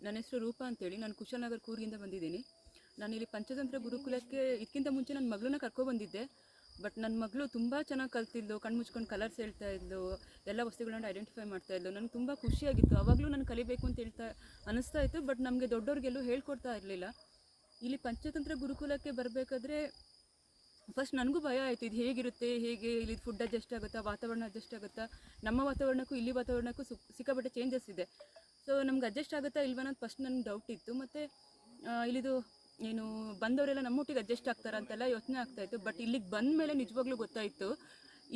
ನನ್ನ ಹೆಸರು ರೂಪಾ ಅಂತೇಳಿ. ನಾನು ಕುಶಾಲನಗರ ಕೂರ್ಗಿಂದ ಬಂದಿದ್ದೀನಿ. ನಾನಿಲ್ಲಿ ಪಂಚತಂತ್ರ ಗುರುಕುಲಕ್ಕೆ ಇದಕ್ಕಿಂತ ಮುಂಚೆ ನನ್ನ ಮಗಳನ್ನ ಕರ್ಕೊಬಂದಿದ್ದೆ. ಬಟ್ ನನ್ನ ಮಗಳು ತುಂಬ ಚೆನ್ನಾಗಿ ಕಲ್ತಿದ್ಲು, ಕಣ್ಣು ಮುಚ್ಕೊಂಡು ಕಲರ್ಸ್ ಹೇಳ್ತಾ ಇದ್ಲು, ಎಲ್ಲ ವಸ್ತುಗಳನ್ನ ಐಡೆಂಟಿಫೈ ಮಾಡ್ತಾ ಇದ್ಲು. ನನಗೆ ತುಂಬ ಖುಷಿಯಾಗಿತ್ತು. ಆವಾಗಲೂ ನಾನು ಕಲಿಬೇಕು ಅಂತ ಅನಿಸ್ತಾ ಇತ್ತು. ಬಟ್ ನಮಗೆ ದೊಡ್ಡವ್ರಿಗೆಲ್ಲೂ ಹೇಳ್ಕೊಡ್ತಾ ಇರಲಿಲ್ಲ. ಇಲ್ಲಿ ಪಂಚತಂತ್ರ ಗುರುಕುಲಕ್ಕೆ ಬರಬೇಕಾದ್ರೆ ಫಸ್ಟ್ ನನಗೂ ಭಯ ಆಯಿತು, ಇದು ಹೇಗಿರುತ್ತೆ, ಹೇಗೆ ಇಲ್ಲಿ ಫುಡ್ ಅಡ್ಜಸ್ಟ್ ಆಗುತ್ತಾ, ವಾತಾವರಣ ಅಡ್ಜಸ್ಟ್ ಆಗುತ್ತಾ. ನಮ್ಮ ವಾತಾವರಣಕ್ಕೂ ಇಲ್ಲಿ ವಾತಾವರಣಕ್ಕೂ ಸಿಕ್ಕಾಪಟ್ಟೆ ಚೇಂಜಸ್ ಇದೆ. ಸೊ ನಮ್ಗೆ ಅಡ್ಜಸ್ಟ್ ಆಗುತ್ತಾ ಇಲ್ವ ಅನ್ನೋದು ಫಸ್ಟ್ ನನಗೆ ಡೌಟ್ ಇತ್ತು. ಮತ್ತು ಇಲ್ಲಿದು ಏನು ಬಂದವರೆಲ್ಲ ನಮ್ಮೊಟ್ಟಿಗೆ ಅಡ್ಜಸ್ಟ್ ಆಗ್ತಾರ ಅಂತೆಲ್ಲ ಯೋಚನೆ ಆಗ್ತಾಯಿತ್ತು. ಬಟ್ ಇಲ್ಲಿಗೆ ಬಂದ ಮೇಲೆ ನಿಜವಾಗ್ಲೂ ಗೊತ್ತಾಯಿತು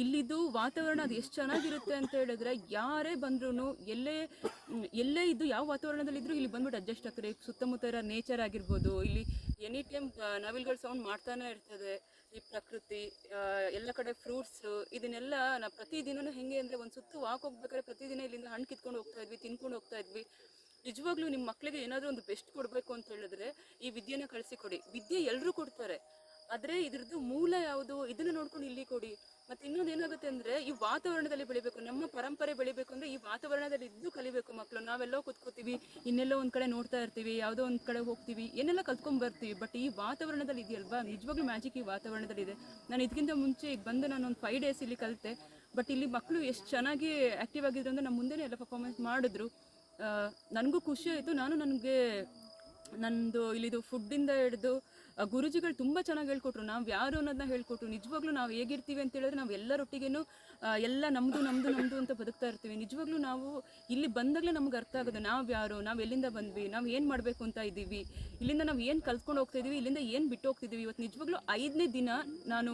ಇಲ್ಲಿದು ವಾತಾವರಣ ಅದು ಎಷ್ಟು ಚೆನ್ನಾಗಿರುತ್ತೆ ಅಂತ ಹೇಳಿದ್ರೆ, ಯಾರೇ ಬಂದ್ರೂ ಎಲ್ಲೇ ಇದ್ದು ಯಾವ ವಾತಾವರಣದಲ್ಲಿದ್ದರೂ ಇಲ್ಲಿ ಬಂದ್ಬಿಟ್ಟು ಅಡ್ಜಸ್ಟ್ ಆಗ್ತಾರೆ. ಸುತ್ತಮುತ್ತ ಇರೋ ನೇಚರ್ ಆಗಿರ್ಬೋದು, ಇಲ್ಲಿ ಎನಿ ಟೈಮ್ ನವಿಲ್ಗಳ ಸೌಂಡ್ ಮಾಡ್ತಾನೆ ಇರ್ತದೆ. ಈ ಪ್ರಕೃತಿ, ಎಲ್ಲ ಕಡೆ ಫ್ರೂಟ್ಸು, ಇದನ್ನೆಲ್ಲ ನಾವು ಪ್ರತಿದಿನವೂ ಹೆಂಗೆ ಅಂದರೆ ಒಂದು ಸುತ್ತು ವಾಕ್ ಹೋಗ್ಬೇಕಾದ್ರೆ ಪ್ರತಿದಿನ ಇಲ್ಲಿಂದ ಹಣ್ಣು ಕಿತ್ಕೊಂಡು ಹೋಗ್ತಾ ಇದ್ವಿ, ತಿನ್ಕೊಂಡು ಹೋಗ್ತಾ ಇದ್ವಿ. ನಿಜವಾಗ್ಲೂ ನಿಮ್ಮ ಮಕ್ಕಳಿಗೆ ಏನಾದರೂ ಒಂದು ಬೆಸ್ಟ್ ಕೊಡಬೇಕು ಅಂತ ಹೇಳಿದ್ರೆ ಈ ವಿದ್ಯೆನ ಕಳಿಸಿಕೊಡಿ. ವಿದ್ಯೆ ಎಲ್ಲರೂ ಕೊಡ್ತಾರೆ, ಆದರೆ ಇದ್ರದ್ದು ಮೂಲ ಯಾವುದು ಇದನ್ನು ನೋಡ್ಕೊಂಡು ಇಲ್ಲಿ ಕೊಡಿ. ಮತ್ತು ಇನ್ನೊಂದು ಏನಾಗುತ್ತೆ ಅಂದರೆ ಈ ವಾತಾವರಣದಲ್ಲಿ ಬೆಳಿಬೇಕು, ನಮ್ಮ ಪರಂಪರೆ ಬೆಳಿಬೇಕು ಅಂದರೆ ಈ ವಾತಾವರಣದಲ್ಲಿ ಇದ್ದು ಕಲಿಬೇಕು ಮಕ್ಕಳು. ನಾವೆಲ್ಲೋ ಕೂತ್ಕೋತೀವಿ, ಇನ್ನೆಲ್ಲೋ ಒಂದು ಕಡೆ ನೋಡ್ತಾ ಇರ್ತೀವಿ, ಯಾವುದೋ ಒಂದು ಕಡೆ ಹೋಗ್ತೀವಿ, ಏನೆಲ್ಲ ಕಲ್ತ್ಕೊಂಡು ಬರ್ತೀವಿ. ಬಟ್ ಈ ವಾತಾವರಣದಲ್ಲಿ ಇದೆಯಲ್ವಾ, ನಿಜವಾಗ್ಲೂ ಮ್ಯಾಜಿಕ್ ಈ ವಾತಾವರಣದಲ್ಲಿದೆ. ನಾನು ಇದಕ್ಕಿಂತ ಮುಂಚೆ ಈಗ ಬಂದು ನಾನು ಒಂದು 5 ಡೇಸ್ ಇಲ್ಲಿ ಕಲಿತೆ. ಬಟ್ ಇಲ್ಲಿ ಮಕ್ಕಳು ಎಷ್ಟು ಚೆನ್ನಾಗಿ ಆ್ಯಕ್ಟಿವ್ ಆಗಿದ್ರು ಅಂದರೆ ನಮ್ಮ ಮುಂದೆನೇ ಎಲ್ಲ ಪರ್ಫಾರ್ಮೆನ್ಸ್ ಮಾಡಿದ್ರು. ನನಗೂ ಖುಷಿ ಆಯಿತು. ನನಗೆ ನಂದು ಇಲ್ಲಿದು ಫುಡ್ಡಿಂದ ಹಿಡಿದು ಗುರುಜಿಗಳು ತುಂಬ ಚೆನ್ನಾಗಿ ಹೇಳ್ಕೊಟ್ರು, ನಾವು ಯಾರು ಅನ್ನೋದನ್ನ ಹೇಳ್ಕೊಟ್ರು. ನಿಜವಾಗ್ಲೂ ನಾವು ಹೇಗಿರ್ತೀವಿ ಅಂತ ಹೇಳಿದ್ರೆ ನಾವು ಎಲ್ಲರೊಟ್ಟಿಗೇನು ಎಲ್ಲ ನಮ್ಮದು ನಮ್ಮದು ನಮ್ಮದು ಅಂತ ಬದುಕ್ತಾ ಇರ್ತೀವಿ. ನಿಜವಾಗ್ಲೂ ನಾವು ಇಲ್ಲಿ ಬಂದಾಗಲೇ ನಮ್ಗೆ ಅರ್ಥ ಆಗೋದು ನಾವು ಯಾರು, ನಾವು ಎಲ್ಲಿಂದ ಬಂದ್ವಿ, ನಾವು ಏನು ಮಾಡಬೇಕು ಅಂತ ಇದ್ದೀವಿ, ಇಲ್ಲಿಂದ ನಾವು ಏನು ಕಲ್ತ್ಕೊಂಡು ಹೋಗ್ತಾ ಇದ್ದೀವಿ, ಇಲ್ಲಿಂದ ಏನು ಬಿಟ್ಟು ಹೋಗ್ತಿದ್ದೀವಿ. ಇವತ್ತು ನಿಜವಾಗ್ಲೂ 5ನೇ ದಿನ ನಾನು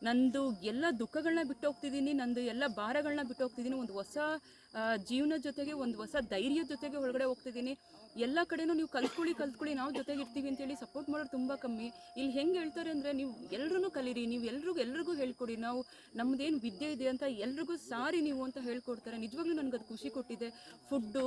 ನಂದು ಎಲ್ಲ ದುಃಖಗಳನ್ನ ಬಿಟ್ಟು ಹೋಗ್ತಿದ್ದೀನಿ, ನಂದು ಎಲ್ಲ ಭಾರಗಳನ್ನ ಬಿಟ್ಟು ಹೋಗ್ತಿದ್ದೀನಿ. ಒಂದು ಹೊಸ ಜೀವನದ ಜೊತೆಗೆ, ಒಂದು ಹೊಸ ಧೈರ್ಯದ ಜೊತೆಗೆ ಒಳಗಡೆ ಹೋಗ್ತಿದ್ದೀನಿ. ಎಲ್ಲ ಕಡೆನೂ ನೀವು ಕಲ್ತ್ಕೊಳ್ಳಿ, ನಾವು ಜೊತೆಗೆ ಇರ್ತೀವಿ ಅಂತೇಳಿ ಸಪೋರ್ಟ್ ಮಾಡೋರು ತುಂಬ ಕಮ್ಮಿ. ಇಲ್ಲಿ ಹೆಂಗೆ ಹೇಳ್ತಾರೆ ಅಂದರೆ, ನೀವು ಎಲ್ಲರೂ ಕಲೀರಿ, ನೀವು ಎಲ್ರಿಗೂ ಹೇಳ್ಕೊಡಿ, ನಾವು ನಮ್ಮದೇನು ವಿದ್ಯೆ ಇದೆ ಅಂತ ಎಲ್ರಿಗೂ ಸಾರಿ ನೀವು ಅಂತ ಹೇಳ್ಕೊಡ್ತಾರೆ. ನಿಜವಾಗ್ಲೂ ನನಗೆ ಅದು ಖುಷಿ ಕೊಟ್ಟಿದೆ. ಫುಡ್ಡು